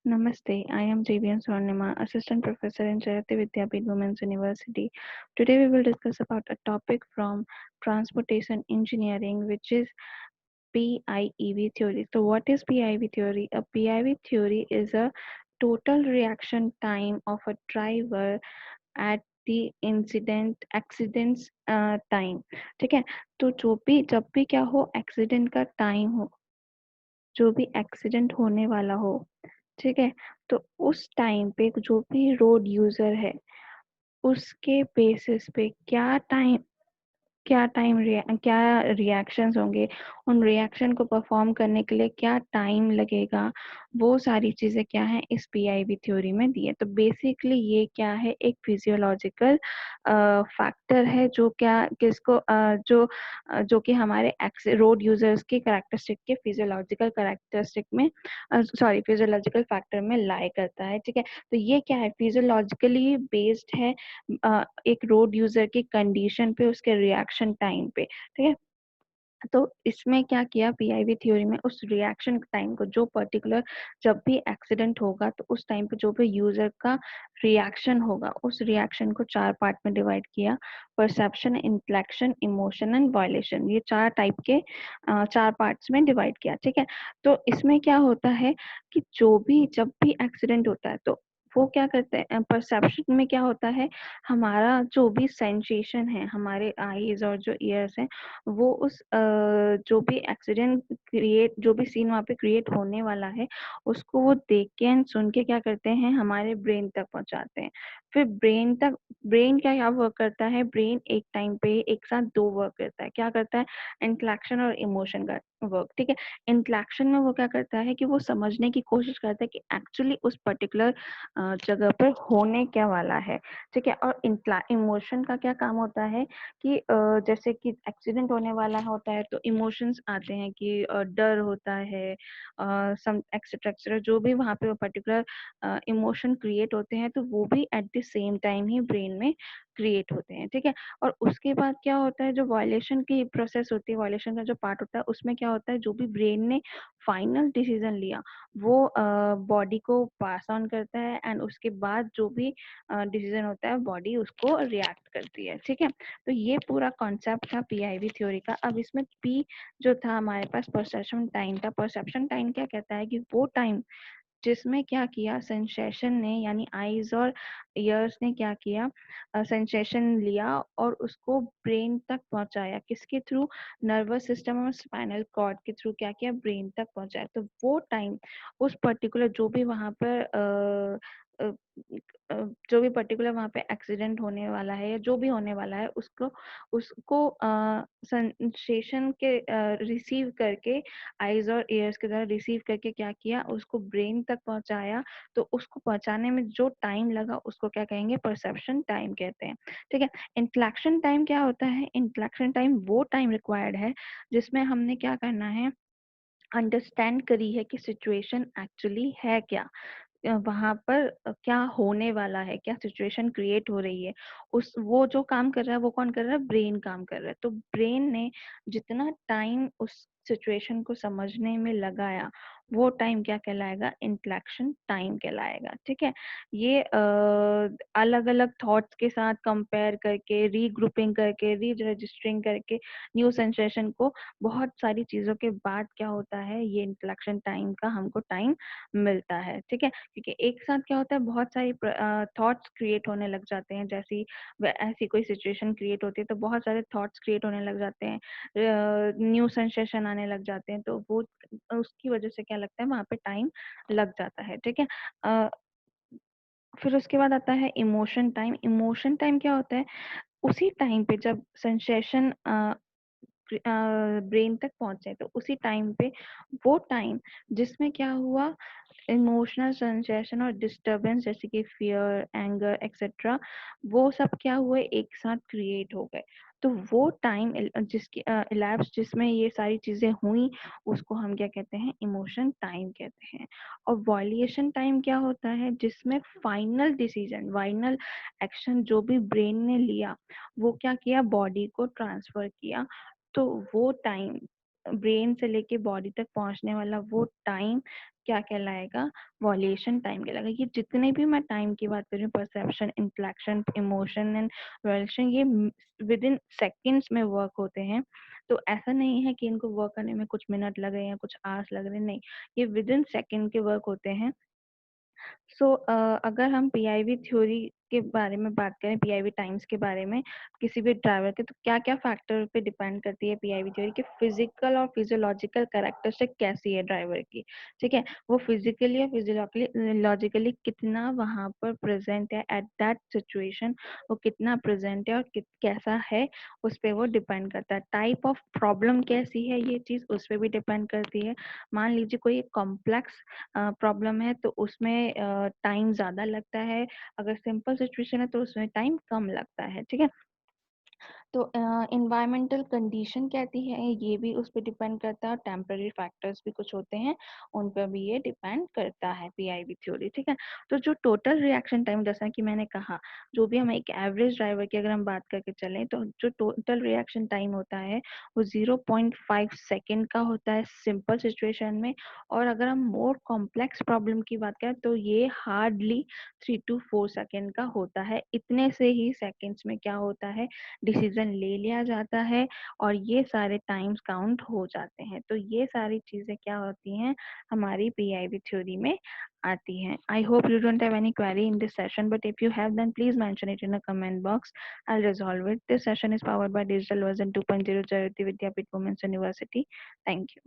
Namaste, I am Jivian Swarnima, Assistant Professor in Jayati Vidyapeeth Women's University. Today we will discuss about a topic from transportation engineering, which is PIEV theory. So what is PIV theory? A PIV theory is a total reaction time of a driver at the incident accidents time. ठीक है, तो जब भी क्या हो, accident का time हो, जो भी एक्सीडेंट होने वाला हो, ठीक है, तो उस टाइम पे जो भी रोड यूजर है, उसके बेसिस पे क्या रिएक्शंस होंगे, उन रिएक्शन को परफॉर्म करने के लिए क्या टाइम लगेगा, वो सारी चीजें क्या है इस पीआईवी थ्योरी में दी है. तो बेसिकली ये क्या है, एक फिजियोलॉजिकल फैक्टर है जो क्या किसको जो कि हमारे रोड यूजर्स के कैरेक्टरिस्टिक के फिजियोलॉजिकल कैरेक्टरिस्टिक में फिजियोलॉजिकल फैक्टर में लाई करता है. ठीक है, तो ये क्या है, फिजियोलॉजिकली बेस्ड है एक रोड यूजर की कंडीशन पे, उसके रिएक्शन टाइम पे. ठीक है, तो इसमें क्या किया पीआईवी थ्योरी में, उस रिएक्शन टाइम को, जो पर्टिकुलर जब भी एक्सीडेंट होगा तो उस टाइम पे जो भी यूजर का रिएक्शन होगा, उस रिएक्शन को 4 पार्ट में डिवाइड किया. परसेप्शन, इंटलेक्शन, इमोशन एंड वायलेशन, ये 4 टाइप के 4 पार्ट्स में डिवाइड किया. ठीक है, तो इसमें क्या होता है कि जब भी एक्सीडेंट होता है तो वो क्या करते हैं, परसेप्शन में क्या होता है, हमारा जो भी सेंसेशन है, हमारे आईज और जो ईयर्स हैं, वो उस जो भी सीन वहाँ पे क्रिएट होने वाला है, उसको वो देख के एंड सुन के क्या करते हैं, हमारे ब्रेन तक पहुंचाते हैं. फिर ब्रेन क्या वर्क करता है, ब्रेन एक टाइम पे एक साथ 2 वर्क करता है. क्या करता है, इंटलेक्शन और इमोशन का वर्क. ठीक है, इंटलेक्शन में वो क्या करता है कि वो समझने की कोशिश करता है कि एक्चुअली उस पर्टिकुलर जगह पर होने क्या वाला है. ठीक है, और इमोशन का क्या काम होता है कि जैसे कि एक्सीडेंट होने वाला होता है तो इमोशंस आते हैं कि डर होता है, सम एक्सेट्रा एक्सेट्रा, जो भी वहाँ पे पर्टिकुलर इमोशन क्रिएट होते हैं, तो वो भी at the same time he brain में क्रिएट होते हैं. ठीक है, और उसके बाद क्या होता है, जो वायलेशन की प्रोसेस होती है, वायलेशन का जो पार्ट होता है, उसमें क्या होता है, जो भी ब्रेन ने फाइनल डिसीजन लिया वो बॉडी को पास ऑन करता है, एंड उसके बाद जो भी डिसीजन होता है, बॉडी उसको रिएक्ट करती है. ठीक है, तो ये पूरा कॉन्सेप्ट था पीआईवी थ्योरी का. अब इसमें पी जो था हमारे पास, परसेप्शन टाइम था. परसेप्शन टाइम क्या कहता है कि वो टाइम जिसमें क्या किया, सेंसेशन ने, यानी आईज और ईयर्स ने क्या किया, सेंसेशन लिया और उसको ब्रेन तक पहुंचाया. किसके थ्रू, नर्वस सिस्टम और स्पाइनल कॉर्ड के थ्रू क्या किया, ब्रेन तक पहुंचाया. तो वो टाइम उस पर्टिकुलर जो भी वहां पर अ, जो भी पर्टिकुलर वहां पे एक्सीडेंट होने वाला है या जो भी होने वाला है, उसको उसको सेंसेशन के रिसीव करके, आईज और ईयर्स के द्वारा रिसीव करके क्या किया, उसको ब्रेन तक पहुंचाया. तो उसको पहुंचाने में जो टाइम लगा, उसको क्या कहेंगे, परसेप्शन टाइम कहते हैं. ठीक है, इंटलेक्शन टाइम क्या होता है, इंटलेक्शन टाइम वो टाइम रिक्वायर्ड है जिसमें हमने क्या करना है, अंडरस्टैंड करी है कि सिचुएशन एक्चुअली है क्या, वहां पर क्या होने वाला है, क्या सिचुएशन क्रिएट हो रही है. उस वो जो काम कर रहा है, वो कौन कर रहा है, ब्रेन काम कर रहा है. तो ब्रेन ने जितना टाइम उस सिचुएशन को समझने में लगाया, वो टाइम क्या कहलाएगा, इंटलेक्शन टाइम कहलाएगा. ठीक है, ये अलग अलग थॉट्स के साथ कंपेयर करके, रीग्रुपिंग करके, री रजिस्टरिंग करके, न्यू सेंसेशन को, बहुत सारी चीजों के बाद क्या होता है, ये इंटलेक्शन टाइम का हमको टाइम मिलता है. ठीक है, क्योंकि एक साथ क्या होता है, बहुत सारी थॉट्स क्रिएट होने लग जाते हैं. जैसी ऐसी कोई सिचुएशन क्रिएट होती है तो बहुत सारे थॉट्स क्रिएट होने लग जाते हैं, न्यू सेंसेशन आने लग जाते हैं, तो वो उसकी वजह से क्या लगता है, वहां पे टाइम लग जाता है. ठीक है, अ, फिर उसके बाद आता है इमोशन टाइम. इमोशन टाइम क्या होता है, उसी टाइम पे जब सेंसेशन ब्रेन तक पहुंचे, तो उसी टाइम पे, वो टाइम जिसमें क्या हुआ, इमोशनल सेंसेशन और डिस्टरबेंस जैसे कि फियर, एंगर एक्सेट्रा, वो सब क्या हुए, एक साथ क्रिएट हो गए. तो वो टाइम जिसकी इलैप्स, जिसमें ये सारी चीजें हुई, उसको हम क्या कहते हैं, इमोशन टाइम कहते हैं. और वॉल्यूशन टाइम क्या होता है, जिसमें फाइनल डिसीजन, फाइनल एक्शन जो भी ब्रेन ने लिया, वो क्या किया, बॉडी को ट्रांसफर किया. तो वो टाइम, ब्रेन से लेके बॉडी तक पहुंचने वाला वो टाइम क्या कहलाएगा, वॉल्यूशन टाइम कहलाएगा। ये जितने भी मैं टाइम की बात कर रही हूँ, परसेप्शन, इंटेलेक्शन, इमोशन एंड वॉल्यूशन, ये विद इन सेकेंड्स में वर्क होते हैं। तो ऐसा नहीं है कि इनको वर्क करने में कुछ मिनट लगे या कुछ आवर्स लग रहे, नहीं, ये विद इन सेकेंड के वर्क होते हैं। सो अगर हम पीआईवी थ्योरी के बारे में बात करें, पीआईवी टाइम्स के बारे में किसी भी ड्राइवर के, तो क्या क्या फैक्टर पे डिपेंड करती है पीआईवी थ्योरी की, फिजिकल और फिजियोलॉजिकल कैरेक्टरिस्टिक कैसी है ड्राइवर की, ठीक है, वो फिजिकली और फिजियोलॉजिकली कितना वहां पर प्रेजेंट है एट दैट सिचुएशन, वो कितना प्रेजेंट है और कैसा है, उस पर वो डिपेंड करता है। टाइप ऑफ प्रॉब्लम कैसी है, ये चीज उस पर भी डिपेंड करती है। मान लीजिए कोई कॉम्प्लेक्स प्रॉब्लम है तो उसमें टाइम ज्यादा लगता है, अगर सिंपल सिचुएशन है तो उसमें टाइम कम लगता है, ठीक है। तो इन्वायरमेंटल कंडीशन कहती है, ये भी उस पर डिपेंड करता है, और टेम्पररी फैक्टर्स भी कुछ होते हैं, उन पर भी ये डिपेंड करता है पीआईवी थ्योरी, ठीक है। तो जो टोटल रिएक्शन टाइम, जैसा कि मैंने कहा, जो भी हम एक एवरेज ड्राइवर की अगर हम बात करके चलें, तो जो टोटल रिएक्शन टाइम होता है वो 0.5 सेकेंड का होता है सिंपल सिचुएशन में, और अगर हम मोर कॉम्प्लेक्स प्रॉब्लम की बात करें तो ये हार्डली 3 to 4 सेकेंड का होता है। इतने से ही सेकेंड्स में क्या होता है, डिसीजन ले लिया जाता है, और ये सारे टाइम्स काउंट हो जाते हैं। तो ये सारी चीजें क्या होती हैं, हमारी पीआईवी थ्योरी में आती हैं। I hope you don't have any query in this session, but if you have, then please mention it in the comment box. I'll resolve it. This session is powered by Digital Version 2.0 Jayati Vidyapeeth Women's University. Thank you.